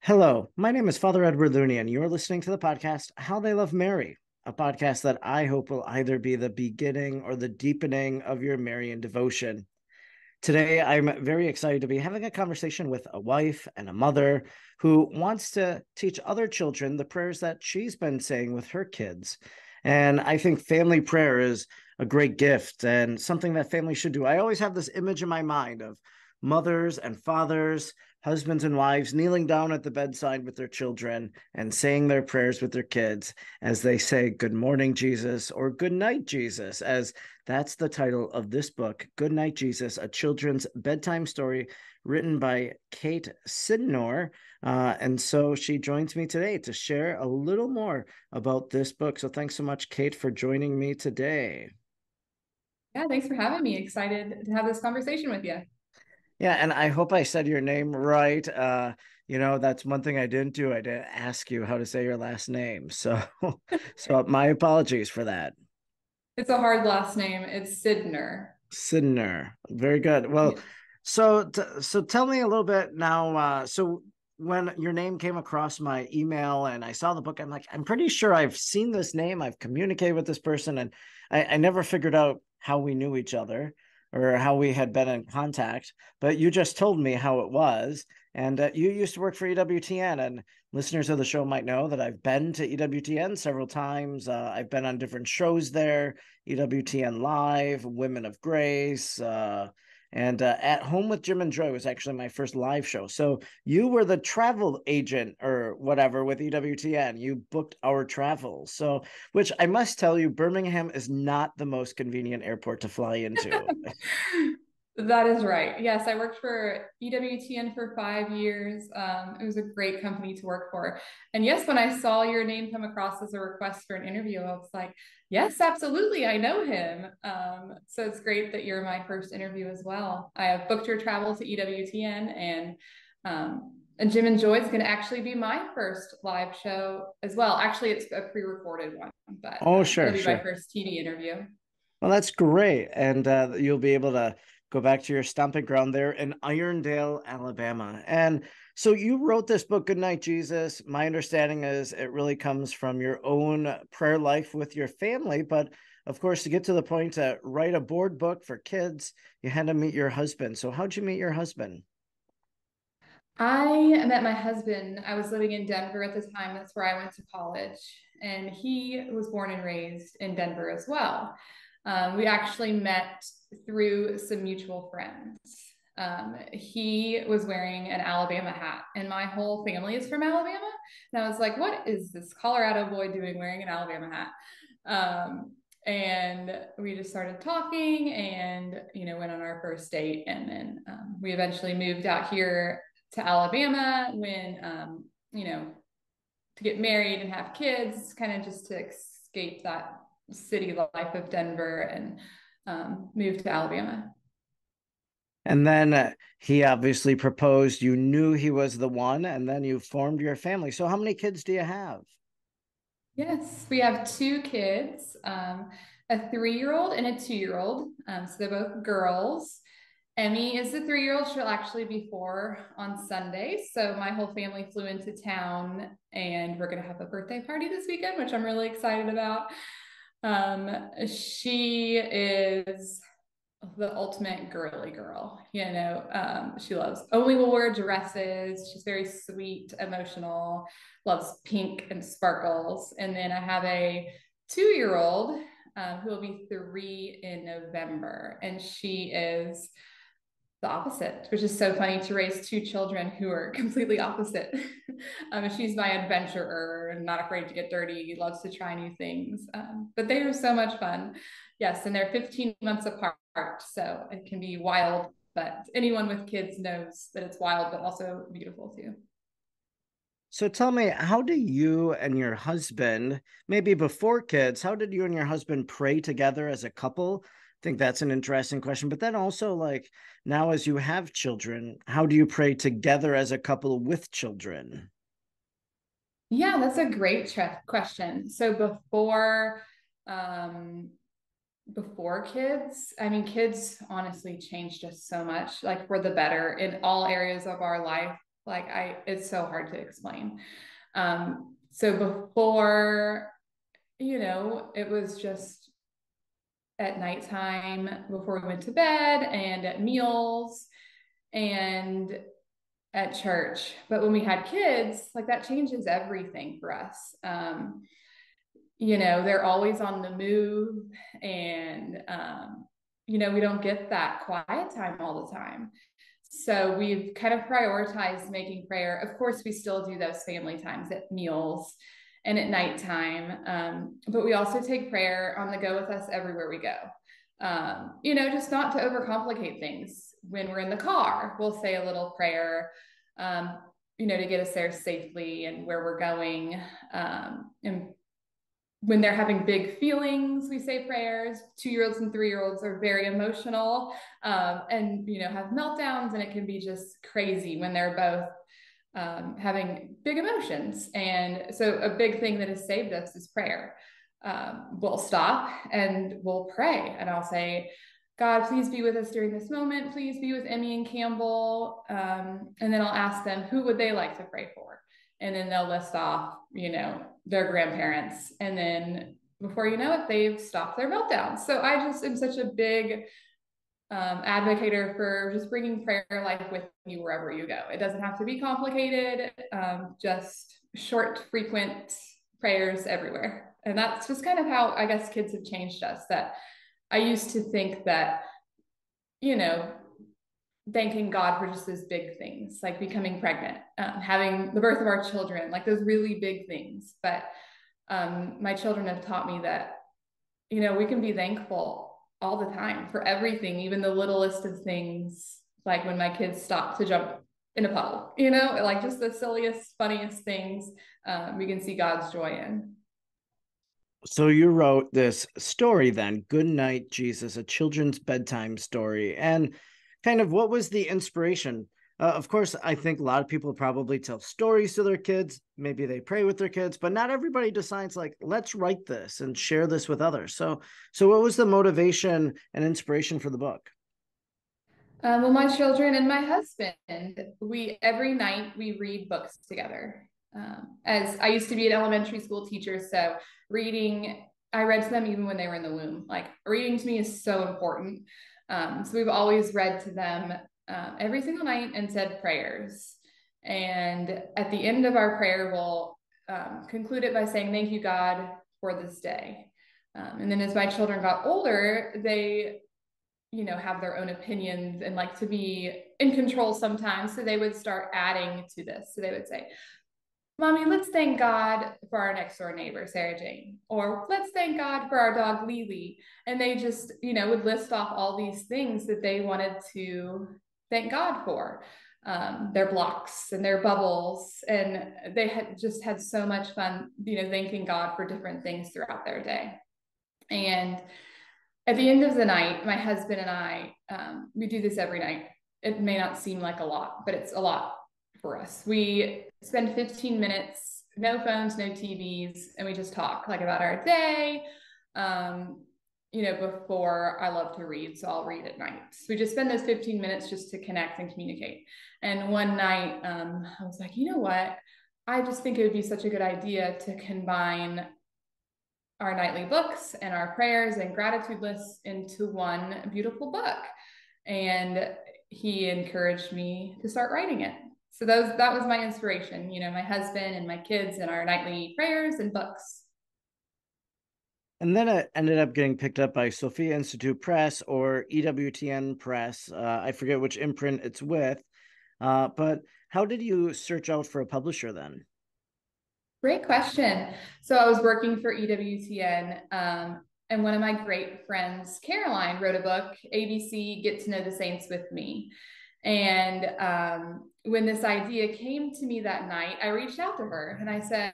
Hello, my name is Father Edward Looney, and you're listening to the podcast How They Love Mary, a podcast that I hope will either be the beginning or the deepening of your Marian devotion. Today, I'm very excited to be having a conversation with a wife and a mother who wants to teach other children the prayers that she's been saying with her kids. And I think family prayer is a great gift and something that families should do. I always have this image in my mind of mothers and fathers, husbands and wives kneeling down at the bedside with their children and saying their prayers with their kids as they say, "Good morning, Jesus," or "Good night, Jesus," as that's the title of this book, Goodnight, Jesus, a children's bedtime story written by Kate Sydnor. And so she joins me today to share a little more about this book. So thanks so much, Kate, for joining me today. Yeah, thanks for having me. Excited to have this conversation with you. Yeah, and I hope I said your name right. That's one thing I didn't do. I didn't ask you how to say your last name. So so my apologies for that. It's a hard last name. It's Sydnor. Sydnor. Very good. Well, Yeah. so tell me a little bit now. So when your name came across my email and I saw the book, I'm like, I'm pretty sure I've seen this name. I've communicated with this person, and I never figured out how we knew each other or how we had been in contact. But you just told me how it was, and you used to work for EWTN, and listeners of the show might know that I've been to EWTN several times. I've been on different shows there. EWTN Live, Women of Grace, and At Home with Jim and Joy was actually my first live show. So you were the travel agent or whatever with EWTN. You booked our travel. So, which I must tell you, Birmingham is not the most convenient airport to fly into. That is right. Yes, I worked for EWTN for 5 years. It was a great company to work for. And yes, when I saw your name come across as a request for an interview, I was like, yes, absolutely. I know him. So it's great that you're my first interview as well. I have booked your travel to EWTN and Jim and Joy is going to actually be my first live show as well. Actually, it's a pre-recorded one, but Oh, it'll sure, be my sure. first TV interview. Well, that's great. And you'll be able to go back to your stomping ground there in Irondale, Alabama. And so you wrote this book, Goodnight, Jesus. My understanding is it really comes from your own prayer life with your family. But of course, to get to the point to write a board book for kids, you had to meet your husband. So how'd you meet your husband? I met my husband. I was living in Denver at the time. That's where I went to college. And he was born and raised in Denver as well. We actually met through some mutual friends. He was wearing an Alabama hat, and my whole family is from Alabama. And I was like, what is this Colorado boy doing wearing an Alabama hat? And we just started talking and, went on our first date. And then we eventually moved out here to Alabama to get married and have kids, kind of just to escape that city life of Denver and move to Alabama. And then he obviously proposed. You knew he was the one, and then you formed your family. So how many kids do you have? Yes, we have two kids, a 3-year-old and a 2-year-old. So they're both girls. Emmy is the 3-year-old. She'll actually be 4 on Sunday. So my whole family flew into town and we're going to have a birthday party this weekend, which I'm really excited about. She is the ultimate girly girl. She loves only will wear dresses. She's very sweet, emotional, loves pink and sparkles. And then I have a 2-year-old who will be 3 in November, and she is the opposite, which is so funny to raise two children who are completely opposite. She's my adventurer, not afraid to get dirty, loves to try new things. But they are so much fun. Yes, and they're 15 months apart, so it can be wild. But anyone with kids knows that it's wild, but also beautiful too. So tell me, how do you and your husband, maybe before kids, how did you and your husband pray together as a couple? I think that's an interesting question. But then also, like, now as you have children, how do you pray together as a couple with children? Yeah, that's a great question. So um, before kids, I mean, kids honestly changed us so much, like for the better in all areas of our life. It's so hard to explain. So before, it was just at nighttime before we went to bed and at meals and at church. But when we had kids, like that changes everything for us. They're always on the move, and we don't get that quiet time all the time. So we've kind of prioritized making prayer. Of course, we still do those family times at meals and at nighttime, but we also take prayer on the go with us everywhere we go. Just not to overcomplicate things. When we're in the car, we'll say a little prayer, to get us there safely and where we're going. And when they're having big feelings, we say prayers. 2-year-olds and 3-year-olds are very emotional, and have meltdowns, and it can be just crazy when they're both having big emotions. And so a big thing that has saved us is prayer. We'll stop and we'll pray, and I'll say, God, please be with us during this moment. Please be with Emmy and Campbell. And then I'll ask them, who would they like to pray for? And then they'll list off, their grandparents. And then before you know it, they've stopped their meltdowns. So I just am such a big advocator for just bringing prayer life with you wherever you go. It doesn't have to be complicated, just short, frequent prayers everywhere. And that's just kind of how I guess kids have changed us. That I used to think that, thanking God for just those big things, like becoming pregnant, having the birth of our children, like those really big things. But my children have taught me that, we can be thankful all the time for everything, even the littlest of things, like when my kids stop to jump in a puddle, like just the silliest, funniest things, we can see God's joy in. So you wrote this story then, Goodnight, Jesus, a children's bedtime story. And kind of what was the inspiration? Of course, I think a lot of people probably tell stories to their kids. Maybe they pray with their kids, but not everybody decides like, let's write this and share this with others. So what was the motivation and inspiration for the book? Well, my children and my husband, we every night we read books together. As I used to be an elementary school teacher, so reading, I read to them even when they were in the womb. Like reading to me is so important. So we've always read to them every single night and said prayers. And at the end of our prayer, we'll conclude it by saying, "Thank you, God, for this day." And then as my children got older, they have their own opinions and like to be in control sometimes. So they would start adding to this. So they would say, "Mommy, let's thank God for our next door neighbor, Sarah Jane," or "Let's thank God for our dog, Lily." And they just, would list off all these things that they wanted to thank God for, their blocks and their bubbles. And they had just had so much fun, thanking God for different things throughout their day. And at the end of the night, my husband and I, we do this every night. It may not seem like a lot, but it's a lot for us. We spend 15 minutes, no phones, no TVs, and we just talk like about our day. Before I love to read, so I'll read at night. So we just spend those 15 minutes just to connect and communicate. And one night, I was like, you know what? I just think it would be such a good idea to combine our nightly books and our prayers and gratitude lists into one beautiful book. And he encouraged me to start writing it. So that was my inspiration, my husband and my kids and our nightly prayers and books. And then it ended up getting picked up by Sophia Institute Press or EWTN Press. I forget which imprint it's with. But how did you search out for a publisher then? Great question. So I was working for EWTN, and one of my great friends, Caroline, wrote a book, ABC Get to Know the Saints with Me. And when this idea came to me that night, I reached out to her and I said,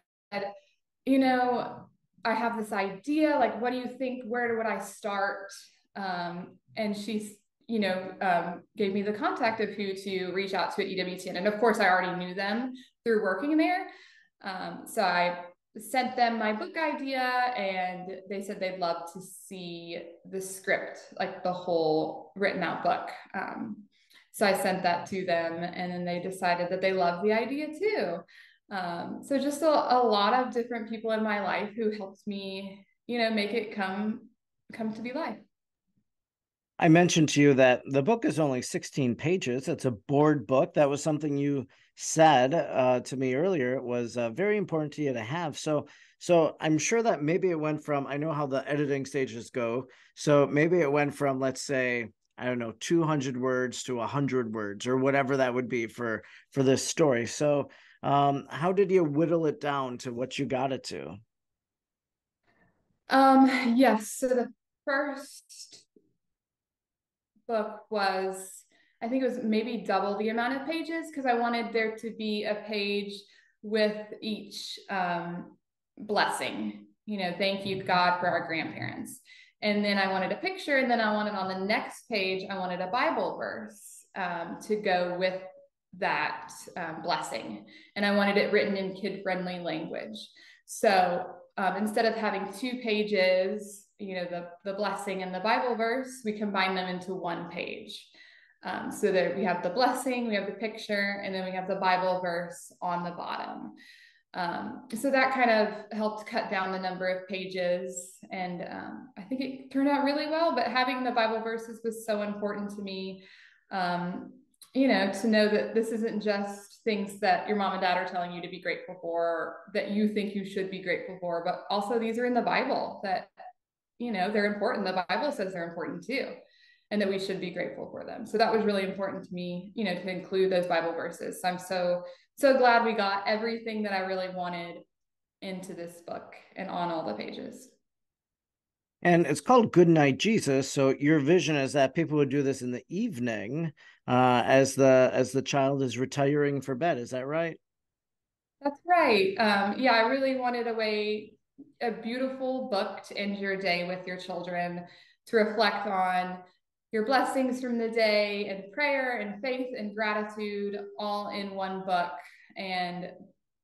I have this idea, like, what do you think? Where would I start? And she's, gave me the contact of who to reach out to at EWTN. And of course, I already knew them through working there. So I sent them my book idea and they said they'd love to see the script, like the whole written out book. So I sent that to them, and then they decided that they loved the idea too. So just a lot of different people in my life who helped me, make it come to be life. I mentioned to you that the book is only 16 pages. It's a board book. That was something you said to me earlier. It was very important to you to have. So I'm sure that maybe it went from, I know how the editing stages go. So maybe it went from, let's say, I don't know, 200 words to 100 words or whatever that would be for this story. So how did you whittle it down to what you got it to? Yes. So the first book was, I think it was maybe double the amount of pages because I wanted there to be a page with each blessing. Thank you, God, for our grandparents. And then I wanted a picture, and then I wanted on the next page, I wanted a Bible verse to go with that blessing. And I wanted it written in kid friendly language. So instead of having 2 pages, the blessing and the Bible verse, we combine them into one page. So that we have the blessing, we have the picture, and then we have the Bible verse on the bottom. So that kind of helped cut down the number of pages, and I think it turned out really well. But having the Bible verses was so important to me, to know that this isn't just things that your mom and dad are telling you to be grateful for, that you think you should be grateful for, but also these are in the Bible that, they're important. The Bible says they're important too, and that we should be grateful for them. So that was really important to me, to include those Bible verses. So I'm so glad we got everything that I really wanted into this book and on all the pages. And it's called Goodnight, Jesus. So your vision is that people would do this in the evening, as the child is retiring for bed. Is that right? That's right. Yeah, I really wanted a beautiful book to end your day with your children, to reflect on your blessings from the day and prayer and faith and gratitude all in one book. And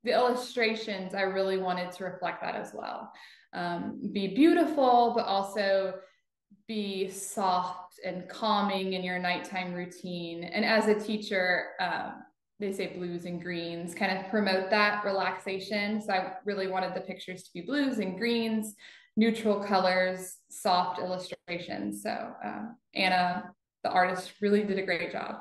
the illustrations, I really wanted to reflect that as well. Be beautiful, but also be soft and calming in your nighttime routine. And as a teacher, they say blues and greens kind of promote that relaxation. So I really wanted the pictures to be blues and greens, neutral colors, soft illustrations. So Anna, the artist, really did a great job.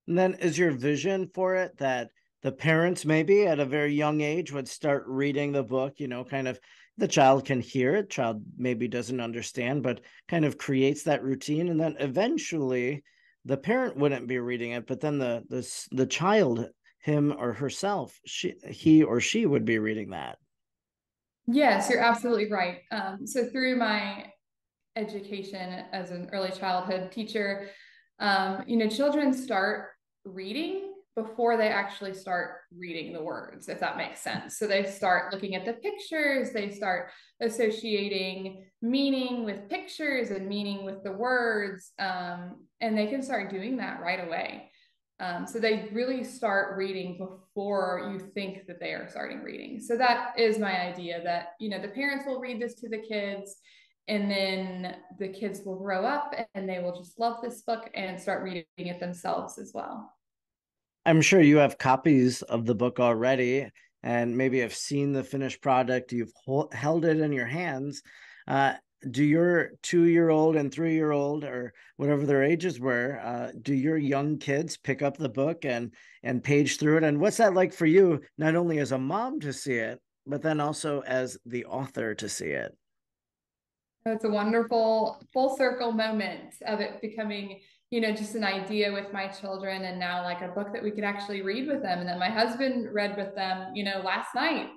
And then is your vision for it that the parents maybe at a very young age would start reading the book, kind of the child can hear it, child maybe doesn't understand, but kind of creates that routine. And then eventually the parent wouldn't be reading it, but then the child, him or herself, he or she would be reading that. Yes, you're absolutely right. So through my education as an early childhood teacher, children start reading before they actually start reading the words, if that makes sense. So they start looking at the pictures, they start associating meaning with pictures and meaning with the words, and they can start doing that right away. So they really start reading before you think that they are starting reading. So that is my idea, that, the parents will read this to the kids, and then the kids will grow up and they will just love this book and start reading it themselves as well. I'm sure you have copies of the book already and maybe have seen the finished product. You've held it in your hands. Uh, do your 2 year old and 3 year old or whatever their ages were, do your young kids pick up the book and page through it? And what's that like for you, not only as a mom to see it, but then also as the author to see it? It's a wonderful full circle moment of it becoming, just an idea with my children, and now like a book that we could actually read with them, and that my husband read with them, last night.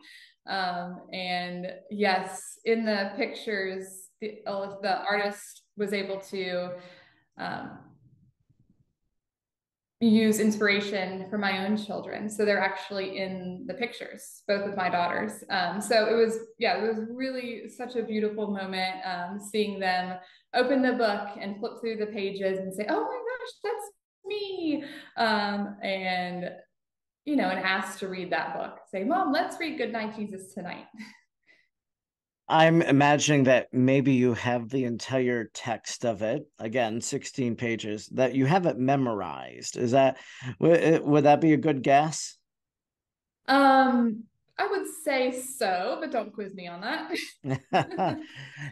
And yes, in the pictures, the artist was able to um, use inspiration from my own children. So they're actually in the pictures, both of my daughters. So it was really such a beautiful moment, seeing them open the book and flip through the pages and say, oh my gosh, that's me. And, and asked to read that book. Say, Mom, let's read Goodnight, Jesus tonight. I'm imagining that maybe you have the entire text of it, again, 16 pages, that you have it memorized. Is that, would that be a good guess? Um, I would say so, but don't quiz me on that.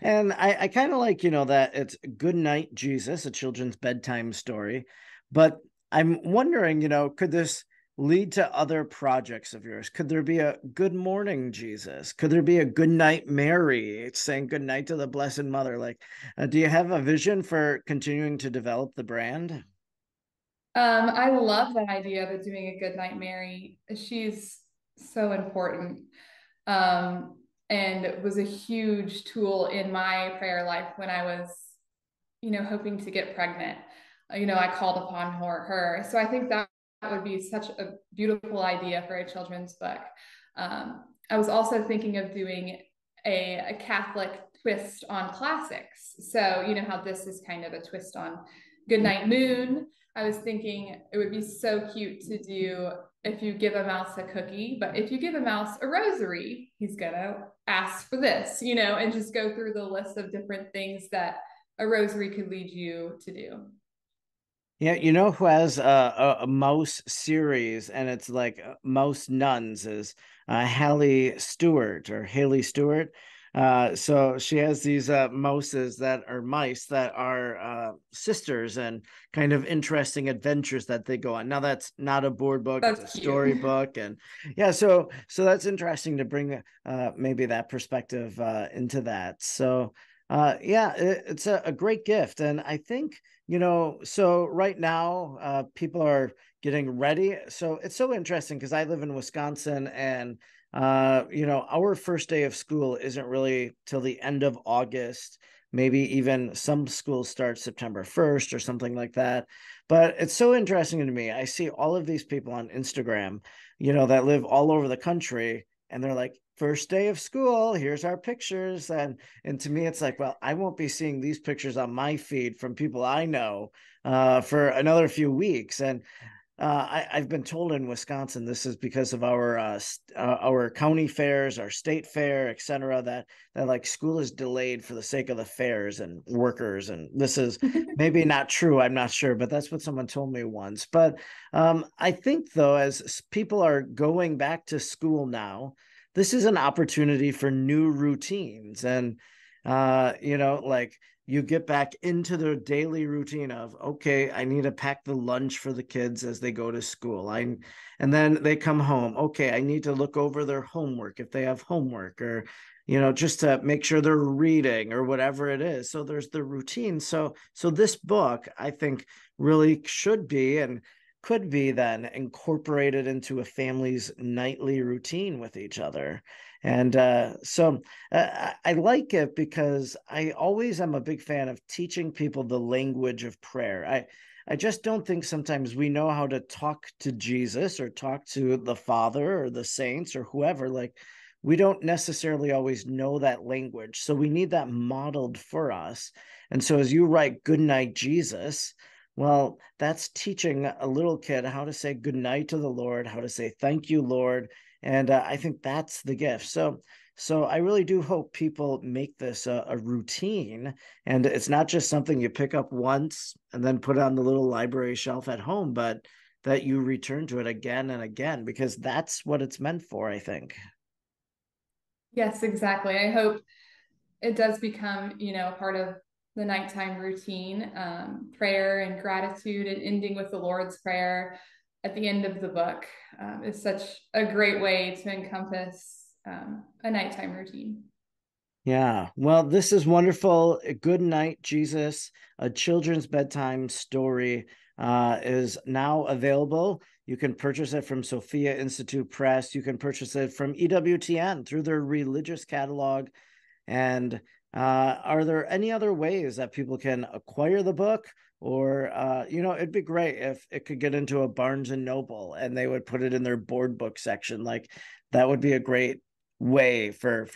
And I kind of like, that it's Goodnight, Jesus, a children's bedtime story. But I'm wondering, could this lead to other projects of yours? Could there be a Good Morning, Jesus? Could there be a Good Night, Mary? It's saying good night to the Blessed Mother. Like, do you have a vision for continuing to develop the brand? I love that idea of doing a good night, Mary. She's so important. And it was a huge tool in my prayer life when I was, hoping to get pregnant. I called upon her. So I think that would be such a beautiful idea for a children's book. I was also thinking of doing a Catholic twist on classics. So, you know how this is kind of a twist on Goodnight Moon. I was thinking it would be so cute to do if you give a mouse a cookie, but if you give a mouse a rosary, he's gonna ask for this, and just go through the list of different things that a rosary could lead you to do. Yeah, you know who has a mouse series, and it's like mouse nuns, is Haley Stewart. So she has these mouses that are mice that are sisters, and kind of interesting adventures that they go on. Now that's not a board book; it's a That's cute. storybook, and yeah, so that's interesting to bring maybe that perspective into that. So yeah, it's a great gift, and I think so right now, people are getting ready. So it's so interesting because I live in Wisconsin, and our first day of school isn't really till the end of August. Maybe even some schools start September 1st or something like that. But it's so interesting to me. I see all of these people on Instagram, that live all over the country, and they're like, first day of school, here's our pictures. And to me, it's like, well, I won't be seeing these pictures on my feed from people I know for another few weeks. And I've been told in Wisconsin this is because of our county fairs, our state fair, et cetera, that like school is delayed for the sake of the fairs and workers. And this is maybe not true. I'm not sure, but that's what someone told me once. But I think though, as people are going back to school now, this is an opportunity for new routines, and like you get back into the daily routine of, okay, I need to pack the lunch for the kids as they go to school. And then they come home. Okay, I need to look over their homework if they have homework, or just to make sure they're reading or whatever it is. So there's the routine. So this book, I think, really should be and could be then incorporated into a family's nightly routine with each other. And I like it because I always am a big fan of teaching people the language of prayer. I just don't think sometimes we know how to talk to Jesus or talk to the Father or the saints or whoever. Like, we don't necessarily always know that language. So we need that modeled for us. And so as you write Goodnight, Jesus, well, that's teaching a little kid how to say goodnight to the Lord, how to say thank you, Lord. And I think that's the gift. So I really do hope people make this a routine, and it's not just something you pick up once and then put on the little library shelf at home, but that you return to it again and again, because that's what it's meant for, I think. Yes, exactly. I hope it does become, a part of the nighttime routine, prayer and gratitude, and ending with the Lord's Prayer at the end of the book is such a great way to encompass a nighttime routine. Yeah. Well, this is wonderful. Good Night, Jesus, a children's bedtime story, is now available. You can purchase it from Sophia Institute Press. You can purchase it from EWTN through their religious catalog. And are there any other ways that people can acquire the book? Or, it'd be great if it could get into a Barnes and Noble and they would put it in their board book section. Like, that would be a great way for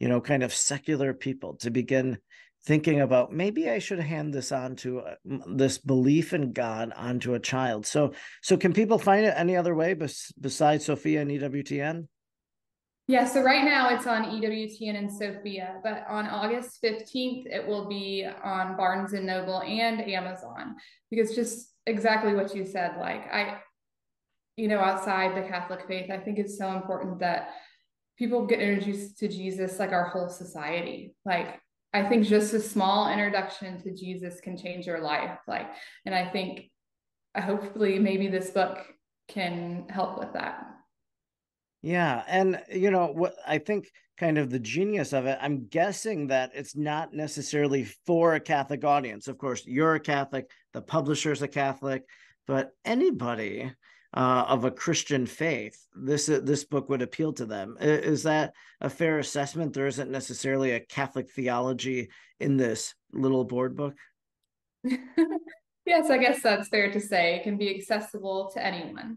kind of secular people to begin thinking about, maybe I should hand this on to this belief in God onto a child. So can people find it any other way besides Sophia and EWTN? Yeah, so right now it's on EWTN in Sophia, but on August 15th, it will be on Barnes and Noble and Amazon, because just exactly what you said, like outside the Catholic faith, I think it's so important that people get introduced to Jesus, like our whole society. Like, I think just a small introduction to Jesus can change your life. And I think hopefully maybe this book can help with that. Yeah, and what I think kind of the genius of it, I'm guessing that it's not necessarily for a Catholic audience. Of course, you're a Catholic, the publisher's a Catholic, but anybody of a Christian faith, this book would appeal to them. Is that a fair assessment? There isn't necessarily a Catholic theology in this little board book. Yes, I guess that's fair to say. It can be accessible to anyone.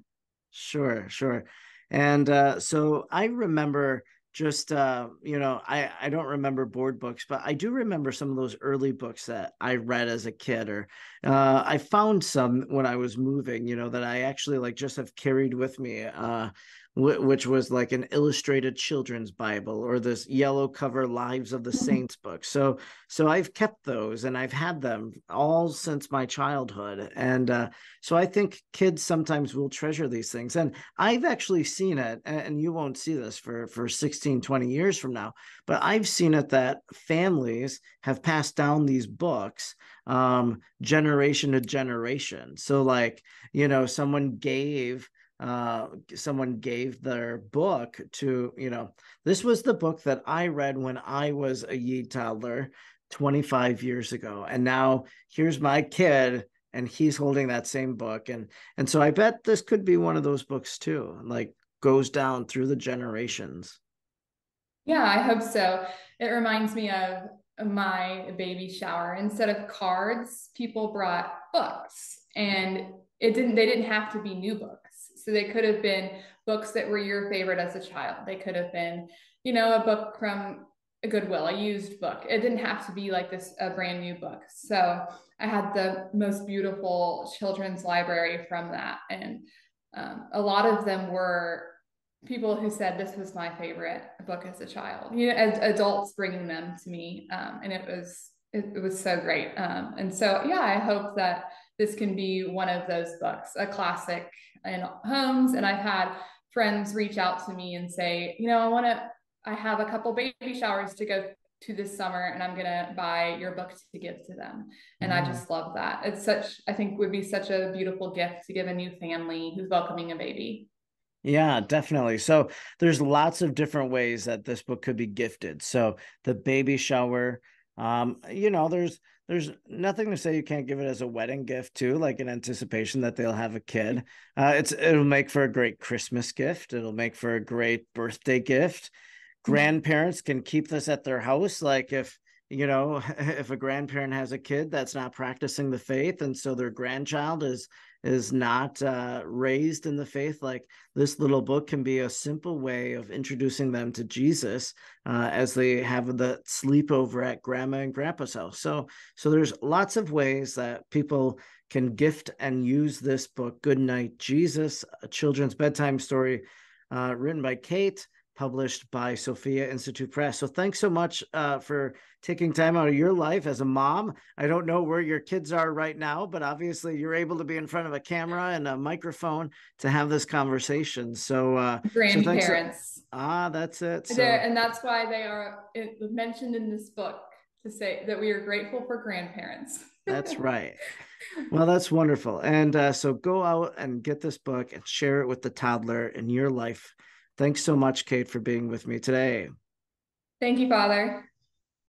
Sure, sure. And so I remember just I don't remember board books, but I do remember some of those early books that I read as a kid, or I found some when I was moving, that I actually like just have carried with me, which was like an illustrated children's Bible or this yellow cover Lives of the Saints book. So I've kept those and I've had them all since my childhood. And so I think kids sometimes will treasure these things. And I've actually seen it, and you won't see this for 16, 20 years from now, but I've seen it that families have passed down these books generation to generation. So like, someone gave their book to, this was the book that I read when I was a ye toddler 25 years ago. And now here's my kid and he's holding that same book. And so I bet this could be one of those books too, like goes down through the generations. Yeah, I hope so. It reminds me of my baby shower. Instead of cards, people brought books, and they didn't have to be new books. So they could have been books that were your favorite as a child. They could have been, a book from a Goodwill, a used book. It didn't have to be like this, a brand new book. So I had the most beautiful children's library from that. And a lot of them were people who said this was my favorite book as a child, as adults bringing them to me. And it was so great. And so, yeah, I hope that this can be one of those books, a classic in homes. And I've had friends reach out to me and say, I have a couple baby showers to go to this summer, and I'm going to buy your book to give to them. And I just love that. I think would be such a beautiful gift to give a new family who's welcoming a baby. Yeah, definitely. So there's lots of different ways that this book could be gifted. So the baby shower, there's nothing to say you can't give it as a wedding gift too, like in anticipation that they'll have a kid. It'll make for a great Christmas gift. It'll make for a great birthday gift. Grandparents can keep this at their house. Like if if a grandparent has a kid that's not practicing the faith, and so their grandchild is not raised in the faith, like this little book can be a simple way of introducing them to Jesus as they have the sleepover at grandma and grandpa's house. So there's lots of ways that people can gift and use this book, Goodnight, Jesus, a children's bedtime story, written by Kate, published by Sophia Institute Press. So thanks so much for taking time out of your life as a mom. I don't know where your kids are right now, but obviously you're able to be in front of a camera and a microphone to have this conversation. So thanks. Grandparents. That's it. And that's why they are mentioned in this book, to say that we are grateful for grandparents. That's right. Well, that's wonderful. And so go out and get this book and share it with the toddler in your life. Thanks so much, Kate, for being with me today. Thank you, Father.